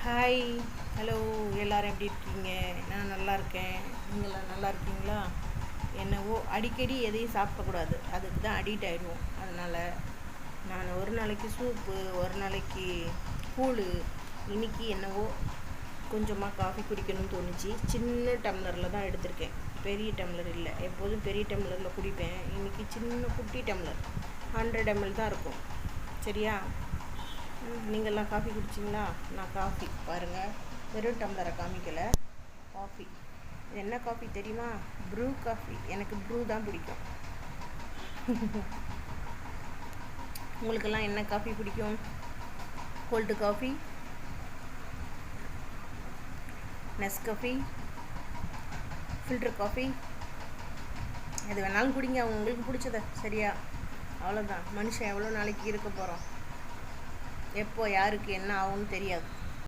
Hi, hello. எல்லோரும் எப்படி இருக்கீங்க? நான் நல்லா இருக்கேன். நீங்களாம் நல்லா இருக்கீங்களா? என்னவோ அடிக்கடி எதையும் சாப்பிடக்கூடாது, அதுக்கு தான் அடிக்ட் ஆகிடுவோம். அதனால் நான் ஒரு நாளைக்கு சூப்பு, ஒரு நாளைக்கு கூழ், இன்றைக்கி என்னவோ கொஞ்சமாக காஃபி குடிக்கணும்னு தோணுச்சு. சின்ன டம்ளரில் தான் எடுத்திருக்கேன், பெரிய டம்ளர் இல்லை. எப்போதும் பெரிய டம்ளரில் குடிப்பேன். இன்றைக்கி சின்ன குட்டி டம்ளர் 100 ml தான் இருக்கும். சரியா? நீங்கள்லாம் காஃபி குடிச்சிங்களா? நான் காஃபி பாருங்கள், வெறும் டம்ளரை காமிக்கலை. காஃபி என்ன காஃபி தெரியுமா? Bru coffee. எனக்கு ப்ரூ தான் பிடிக்கும். உங்களுக்கெல்லாம் என்ன காஃபி பிடிக்கும்? Cold coffee, Nescafe, filter coffee, எது வேணாலும் குடிங்க, உங்களுக்கு பிடிச்சத. சரியா? அவ்வளோதான். மனுஷன் எவ்வளோ நாளைக்கு இருக்க போகிறோம்? எப்போ யாருக்கு என்ன ஆகும்னு தெரியாது.